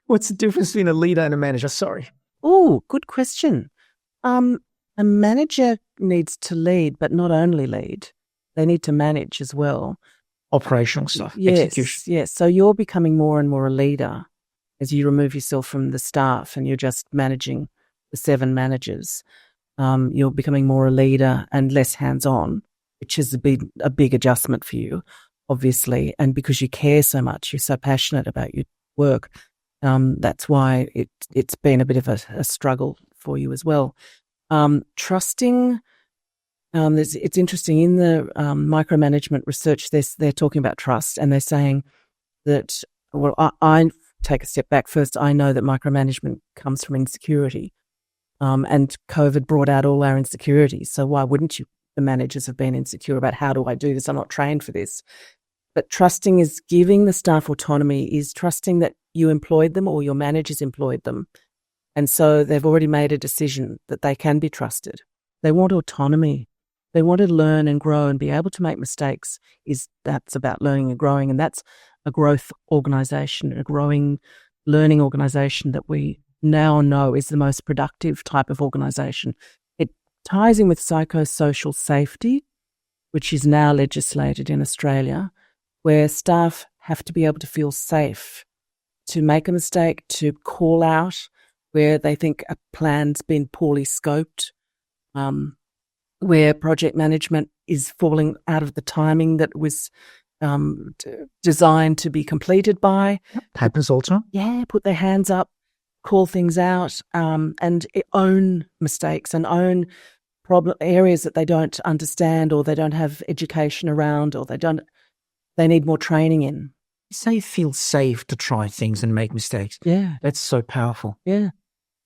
What's the difference between a leader and a manager? Sorry. Oh, good question. A manager needs to lead, but not only lead. They need to manage as well. Operational stuff, Yes, execution. yes. So you're becoming more and more a leader as you remove yourself from the staff and you're just managing the 7 managers. You're becoming more a leader and less hands-on, which is a big adjustment for you, obviously. And because you care so much, you're so passionate about your work, that's why it's been a bit of a struggle for you as well. Trusting, it's interesting in the micromanagement research, they're talking about trust, and they're saying that, well, I take a step back first. I know that micromanagement comes from insecurity, and COVID brought out all our insecurities. So why wouldn't you? The managers have been insecure about, how do I do this? I'm not trained for this. But trusting is giving the staff autonomy, is trusting that you employed them or your managers employed them. And so they've already made a decision that they can be trusted. They want autonomy. They want to learn and grow and be able to make mistakes. That's about learning and growing. And that's a growth organisation, a growing learning organisation that we now know is the most productive type of organisation. It ties in with psychosocial safety, which is now legislated in Australia, where staff have to be able to feel safe to make a mistake, to call out where they think a plan's been poorly scoped, where project management is falling out of the timing that was designed to be completed by. Happens also. Yeah, put their hands up, call things out, and own mistakes and own problem areas that they don't understand or they don't have education around or they need more training in. You say feel safe to try things and make mistakes. Yeah. That's so powerful. Yeah.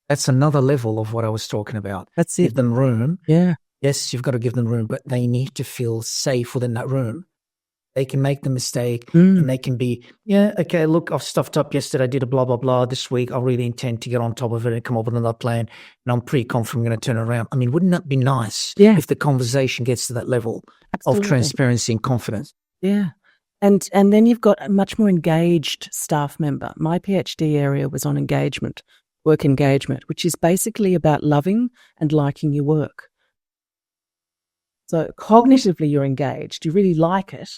That's another level of what I was talking about. That's it. Give them room. Yeah. Yes, you've got to give them room, but they need to feel safe within that room. They can make the mistake and they can be, okay, look, I've stuffed up yesterday, I did a blah, blah, blah. This week, I really intend to get on top of it and come up with another plan. And I'm pretty confident I'm going to turn it around. I mean, wouldn't that be nice if the conversation gets to that level of transparency and confidence? Yeah. And then you've got a much more engaged staff member. My PhD area was on engagement, work engagement, which is basically about loving and liking your work. So cognitively you're engaged, you really like it,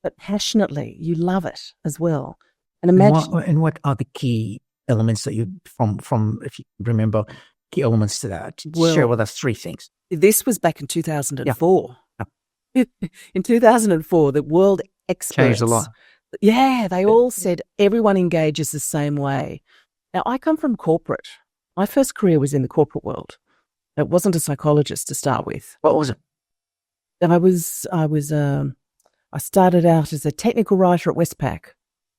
but passionately you love it as well. And imagine. And what are the key elements that you, from if you remember, key elements to that? Share with us 3 things. This was back in 2004. Yeah. In 2004, the world experts changed a lot. Yeah, they all said everyone engages the same way. Now, I come from corporate. My first career was in the corporate world. It wasn't a psychologist to start with. What was it? I started out as a technical writer at Westpac.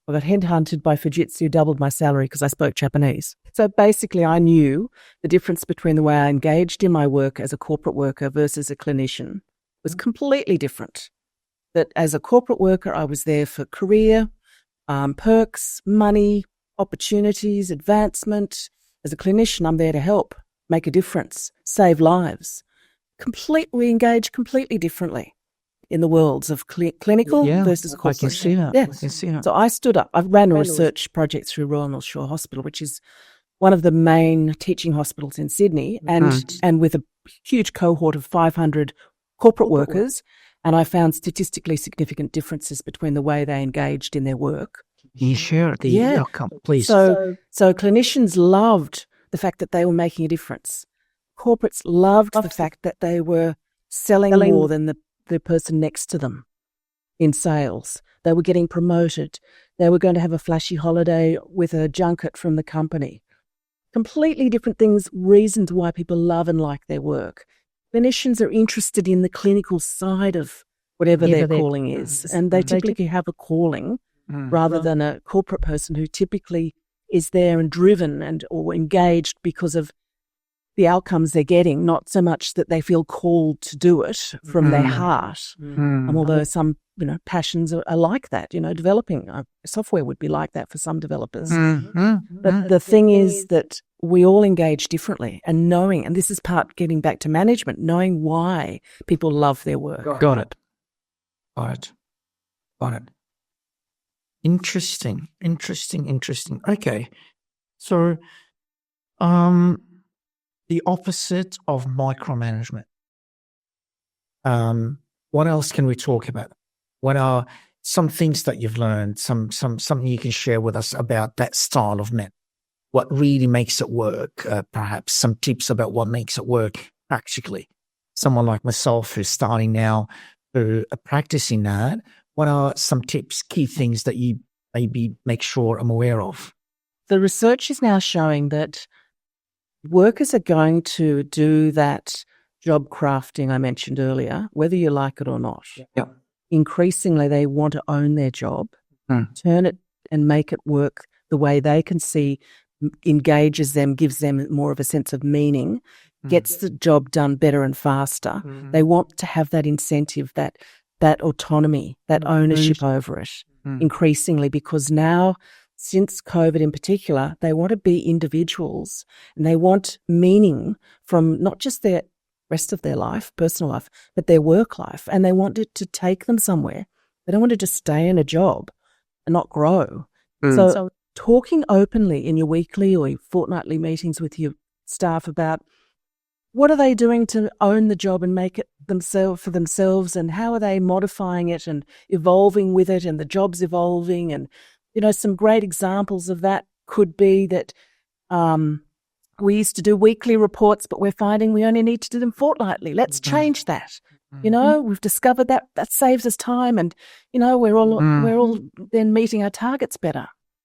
I got headhunted by Fujitsu, who doubled my salary because I spoke Japanese. So basically, I knew the difference between the way I engaged in my work as a corporate worker versus a clinician was completely different. That as a corporate worker, I was there for career, perks, money, opportunities, advancement. As a clinician, I'm there to help, make a difference, save lives. We engage completely differently in the worlds of clinical versus corporate. I can see that. Yeah. I can see that. So I stood up. I ran a research project through Royal North Shore Hospital, which is one of the main teaching hospitals in Sydney, and with a huge cohort of 500 corporate workers. And I found statistically significant differences between the way they engaged in their work. Can you share the outcome, please? So clinicians loved the fact that they were making a difference. Corporates loved the fact that they were selling more than the person next to them in sales. They were getting promoted. They were going to have a flashy holiday with a junket from the company. Completely different things, reasons why people love and like their work. Clinicians are interested in the clinical side of whatever their calling is, and they typically have a calling rather than a corporate person who typically is there and driven or engaged because of the outcomes they're getting, not so much that they feel called to do it from their heart. Although some, passions are like that, developing software would be like that for some developers. But the thing is that we all engage differently, and knowing, and this is part getting back to management, knowing why people love their work. Got it. Interesting. Okay. So, the opposite of micromanagement. What else can we talk about? What are some things that you've learned? Something you can share with us about that style of men? What really makes it work? Perhaps some tips about what makes it work practically. Someone like myself who's starting now, who are practicing that. What are some tips, key things that you maybe make sure I'm aware of? The research is now showing that workers are going to do that job crafting I mentioned earlier, whether you like it or not. Yeah. Increasingly, they want to own their job, turn it and make it work the way they can see engages them, gives them more of a sense of meaning, gets the job done better and faster. They want to have that incentive, that autonomy, that ownership over it increasingly, because now, since COVID in particular, they want to be individuals and they want meaning from not just their rest of their life, personal life, but their work life, and they want it to take them somewhere. They don't want to just stay in a job and not grow. So talking openly in your weekly or your fortnightly meetings with your staff about what are they doing to own the job and make it for themselves, and how are they modifying it and evolving with it, and the job's evolving. And, some great examples of that could be that we used to do weekly reports, but we're finding we only need to do them fortnightly. Let's change that. We've discovered that saves us time, and we're all then meeting our targets better.